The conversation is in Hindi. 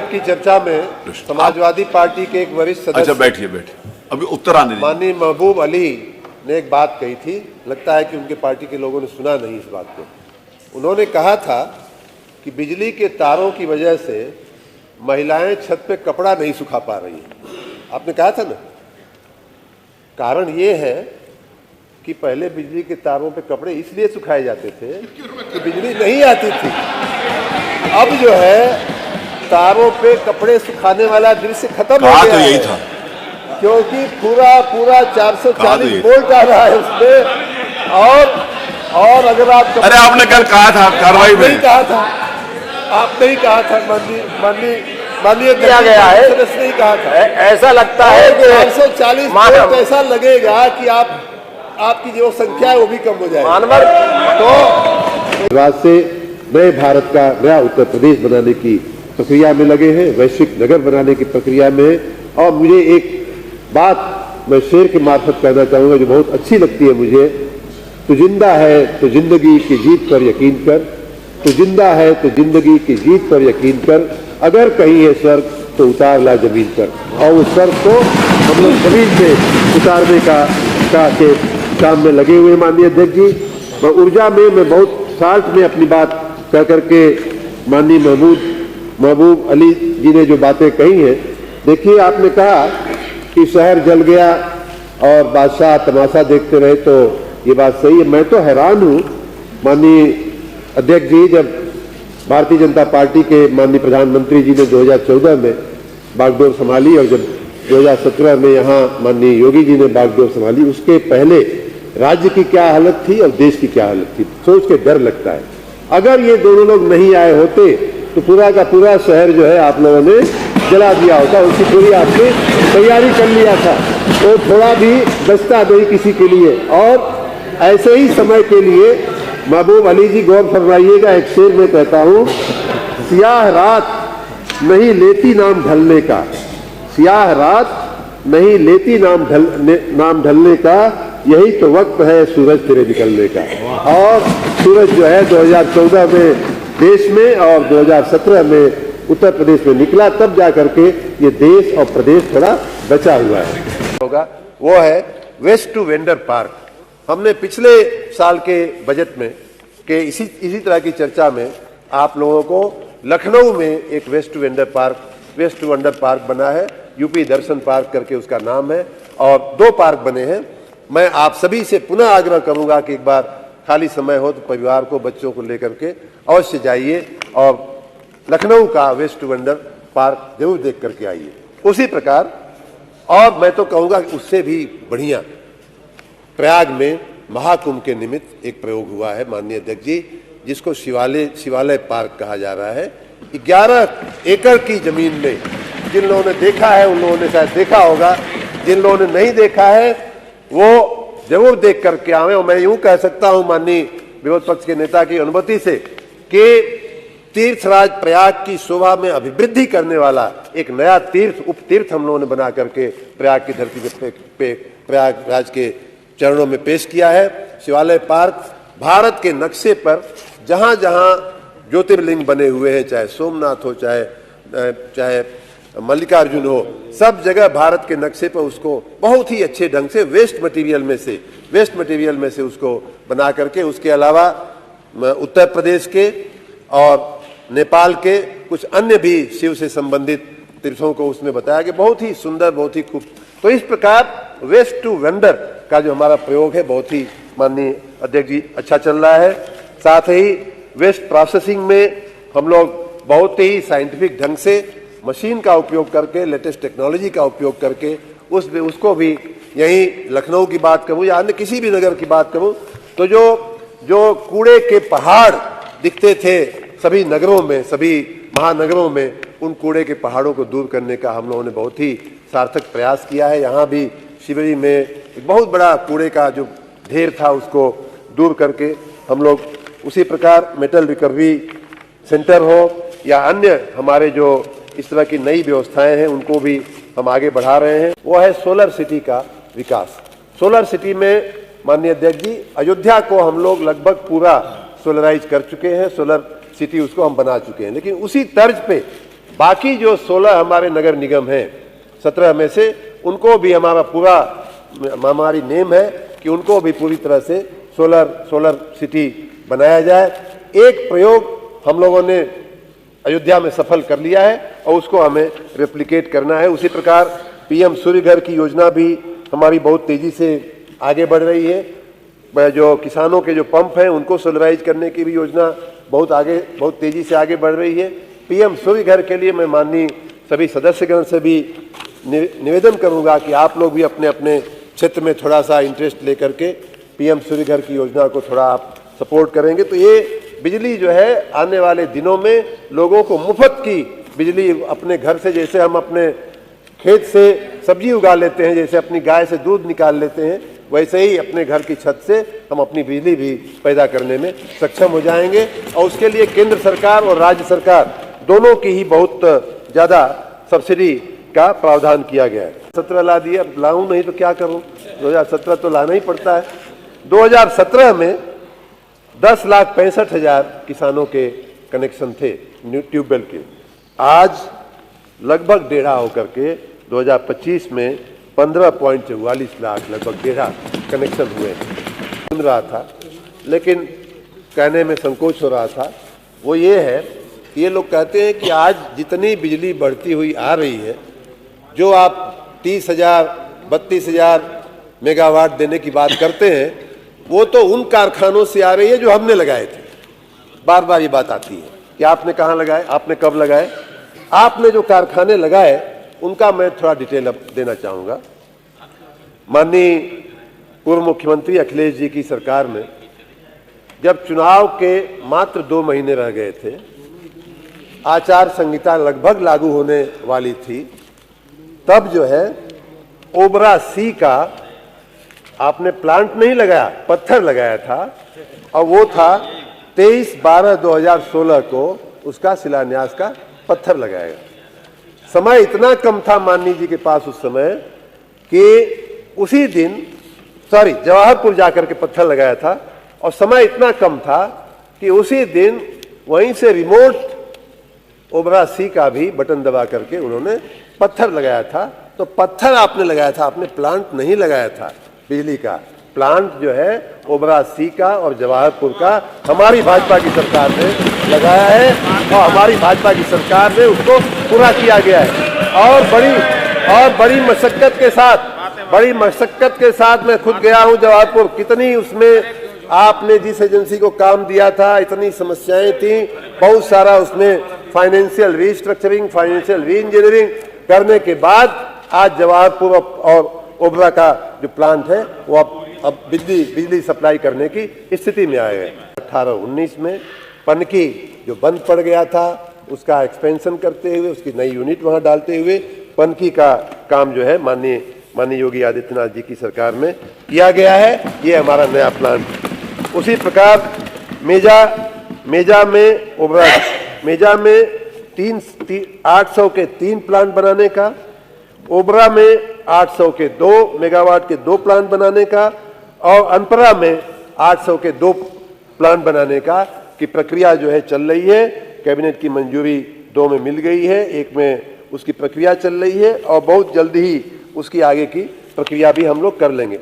बजट की चर्चा में समाजवादी पार्टी के एक वरिष्ठ सदस्य, अच्छा बैठिए अभी उत्तर आने दीजिए। माननीय महबूब अली ने एक बात कही थी, लगता है कि उनके पार्टी के लोगों ने सुना नहीं इस बात को। उन्होंने कहा था कि बिजली के तारों की वजह से महिलाएं छत पे कपड़ा नहीं सुखा पा रही हैं। आपने कहा था ना, कारण ये है कि पहले बिजली के तारों पे कपड़े इसलिए सुखाए जाते थे कि बिजली नहीं आती थी। अब जो है तारों पे कपड़े सुखाने वाला दृश्य खत्म हो गया तो यही है, था क्योंकि पूरा 440 वोल्ट आ रहा है उसमें। और अगर आप अरे आपने कल कहा था कार्रवाई में, नहीं कहा था, आपने ही कहा था, माननीय किया गया है, नहीं कहा था। ऐसा लगता है कि 440 वोल्ट ऐसा लगेगा कि आपकी जो संख्या है वो भी कम हो जाएगी। मानवर तो बाद से नए भारत का नया उत्तर प्रदेश बनाने की प्रक्रिया में लगे हैं, वैश्विक नगर बनाने की प्रक्रिया में। और मुझे एक बात मैं शेर के मार्फत कहना चाहूंगा जो बहुत अच्छी लगती है मुझे। तू जिंदा है तो जिंदगी की जीत पर यकीन कर, तू जिंदा है तो जिंदगी की जीत पर यकीन कर, अगर कहीं है स्वर्ग तो उतार ला जमीन पर। और उस स्वर्ग को हम लोग जमीन पे उतारने का के काम में लगे हुए माननीय अध्यक्ष जी। और ऊर्जा में मैं बहुत शार्ट में अपनी बात कह करके माननीय महबूब अली जी ने जो बातें कही हैं, देखिए आपने कहा कि शहर जल गया और बादशाह तमाशा देखते रहे, तो ये बात सही है। मैं तो हैरान हूँ माननीय अध्यक्ष जी, जब भारतीय जनता पार्टी के माननीय प्रधानमंत्री जी ने 2014 में बागडोर संभाली और जब 2017 में यहाँ माननीय योगी जी ने बागडोर संभाली, उसके पहले राज्य की क्या हालत थी और देश की क्या हालत थी, सोच के डर लगता है। अगर ये दोनों लोग नहीं आए होते तो पूरा का पूरा शहर जो है आप लोगों ने जला दिया होता, उसकी पूरी आपने तैयारी कर लिया था, तो थोड़ा भी बचता नहीं किसी के लिए। और ऐसे ही समय के लिए महबूब अली जी गौर फरमाइएगा, एक शेर में कहता हूँ, सियाह रात नहीं लेती नाम ढलने का, सियाह रात नहीं लेती नाम ढलने का, यही तो वक्त है सूरज तेरे निकलने का। और सूरज जो है 2014 में देश में और 2017 में उत्तर प्रदेश में निकला, तब जा करके ये देश और प्रदेश थोड़ा बचा हुआ है। होगा वो है वेस्ट टू वेंडर पार्क। हमने पिछले साल के बजट में के इसी तरह की चर्चा में आप लोगों को लखनऊ में एक वेस्ट टू वेंडर पार्क बना है, यूपी दर्शन पार्क करके उसका नाम है, और 2 पार्क बने हैं। मैं आप सभी से पुनः आग्रह करूंगा कि एक बार खाली समय हो तो परिवार को, बच्चों को लेकर के अवश्य जाइए और लखनऊ का वेस्ट टू वेंडर पार्क जरूर देख करके आइए। उसी प्रकार, और मैं तो कहूंगा कि उससे भी बढ़िया, प्रयाग में महाकुंभ के निमित्त एक प्रयोग हुआ है माननीय अध्यक्ष जी, जिसको शिवालय पार्क कहा जा रहा है। 11 एकड़ की जमीन में, जिन लोगों ने देखा है उन लोगों ने शायद देखा होगा, जिन लोगों ने नहीं देखा है वो जरूर देख करके आवे। और मैं यूं कह सकता हूं माननीय विरोध पक्ष के नेता की अनुमति से कि तीर्थराज प्रयाग की शोभा में अभिवृद्धि करने वाला एक नया उपतीर्थ हम लोगों ने बना करके प्रयाग की धरती पे प्रयागराज के चरणों में पेश किया है। शिवालय पार्क भारत के नक्शे पर जहां जहां ज्योतिर्लिंग बने हुए हैं, चाहे सोमनाथ हो, चाहे मल्लिकार्जुन हो, सब जगह भारत के नक्शे पर उसको बहुत ही अच्छे ढंग से वेस्ट मटेरियल में से उसको बना करके, उसके अलावा उत्तर प्रदेश के और नेपाल के कुछ अन्य भी शिव से संबंधित तीर्थों को उसमें बताया कि बहुत ही सुंदर, बहुत ही खूब। तो इस प्रकार वेस्ट टू वेंडर का जो हमारा प्रयोग है बहुत ही माननीय अध्यक्ष जी अच्छा चल रहा है। साथ ही वेस्ट प्रोसेसिंग में हम लोग बहुत ही साइंटिफिक ढंग से मशीन का उपयोग करके, लेटेस्ट टेक्नोलॉजी का उपयोग करके उसको भी, यही लखनऊ की बात करूं या अन्य किसी भी नगर की बात करूं, तो जो कूड़े के पहाड़ दिखते थे सभी नगरों में, सभी महानगरों में, उन कूड़े के पहाड़ों को दूर करने का हम लोगों ने बहुत ही सार्थक प्रयास किया है। यहाँ भी शिवरी में एक बहुत बड़ा कूड़े का जो ढेर था उसको दूर करके हम लोग, उसी प्रकार मेटल रिकवरी सेंटर हो या अन्य हमारे जो इस तरह की नई व्यवस्थाएं हैं उनको भी हम आगे बढ़ा रहे हैं। वो है सोलर सिटी का विकास। सोलर सिटी में माननीय अध्यक्ष जी, अयोध्या को हम लोग लगभग पूरा सोलराइज कर चुके हैं, सोलर सिटी उसको हम बना चुके हैं, लेकिन उसी तर्ज पे बाकी जो 16 हमारे नगर निगम हैं 17 में से, उनको भी हमारी नेम है कि उनको भी पूरी तरह से सोलर सिटी बनाया जाए। एक प्रयोग हम लोगों ने अयोध्या में सफल कर लिया है और उसको हमें रेप्लिकेट करना है। उसी प्रकार पीएम सूर्य घर की योजना भी हमारी बहुत तेजी से आगे बढ़ रही है। जो किसानों के जो पंप हैं उनको सोलराइज करने की भी योजना बहुत तेजी से आगे बढ़ रही है। पीएम सूर्य घर के लिए मैं माननीय सभी सदस्यगण से भी निवेदन करूंगा कि आप लोग भी अपने अपने क्षेत्र में थोड़ा सा इंटरेस्ट लेकर के पीएम सूर्य घर की योजना को थोड़ा आप सपोर्ट करेंगे तो ये बिजली जो है आने वाले दिनों में लोगों को मुफ्त की बिजली अपने घर से, जैसे हम अपने खेत से सब्जी उगा लेते हैं, जैसे अपनी गाय से दूध निकाल लेते हैं, वैसे ही अपने घर की छत से हम अपनी बिजली भी पैदा करने में सक्षम हो जाएंगे। और उसके लिए केंद्र सरकार और राज्य सरकार दोनों की ही बहुत ज़्यादा सब्सिडी का प्रावधान किया गया है। 17 ला दिया, अब लाऊं नहीं तो क्या करूं, 2017 तो लाना ही पड़ता है। 2017 में 10,65,000 किसानों के कनेक्शन थे ट्यूबवेल के, आज लगभग 1.5 होकर के 2025 में 15.44 लाख, लगभग 1.5 कनेक्शन हुए। सुन रहा था लेकिन कहने में संकोच हो रहा था, वो ये है कि ये लोग कहते हैं कि आज जितनी बिजली बढ़ती हुई आ रही है, जो आप 30,000 32,000 मेगावाट देने की बात करते हैं, वो तो उन कारखानों से आ रही है जो हमने लगाए थे। बार बार ये बात आती है कि आपने कहाँ लगाए, आपने कब लगाए। आपने जो कारखाने लगाए उनका मैं थोड़ा डिटेल अब देना चाहूँगा। माननीय पूर्व मुख्यमंत्री अखिलेश जी की सरकार में जब चुनाव के मात्र 2 महीने रह गए थे, आचार संहिता लगभग लागू होने वाली थी, तब जो है ओबरा सी का आपने प्लांट नहीं लगाया, पत्थर लगाया था और वो था 23/12/2016 को उसका शिलान्यास का पत्थर लगाएगा। समय इतना कम था माननीय जी के पास उस समय कि उसी दिन जवाहरपुर जाकर के पत्थर लगाया था और समय इतना कम था कि उसी दिन वहीं से रिमोट ओबरा सी का भी बटन दबा करके उन्होंने पत्थर लगाया था। तो पत्थर आपने लगाया था, आपने प्लांट नहीं लगाया था। बिजली का प्लांट जो है ओबरा सी का और जवाहरपुर का हमारी भाजपा की सरकार ने लगाया है और हमारी भाजपा की सरकार ने उसको पूरा किया गया है। और बड़ी मशक्कत के साथ मैं खुद गया हूं जवाहरपुर। कितनी उसमें आपने जिस एजेंसी को काम दिया था, इतनी समस्याएं थी, बहुत सारा उसमें फाइनेंशियल रीस्ट्रक्चरिंग, फाइनेंशियल री इंजीनियरिंग करने के बाद आज जवाहरपुर और ओबरा का जो प्लांट है वो अब बिजली सप्लाई करने की स्थिति में आए हैं। 18-19 में पनकी जो बंद पड़ गया था उसका एक्सपेंशन करते हुए, उसकी नई यूनिट वहां डालते हुए पनकी का काम जो है माननीय योगी आदित्यनाथ जी की सरकार में किया गया है। ये हमारा नया प्लांट। उसी प्रकार मेजा में 800 के 3 प्लांट बनाने का, ओबरा में 800 के 2 मेगावाट के 2 प्लांट बनाने का और अनपरा में 800 के 2 प्लांट बनाने का की प्रक्रिया जो है चल रही है। कैबिनेट की मंजूरी 2 में मिल गई है, 1 में उसकी प्रक्रिया चल रही है और बहुत जल्दी ही उसकी आगे की प्रक्रिया भी हम लोग कर लेंगे।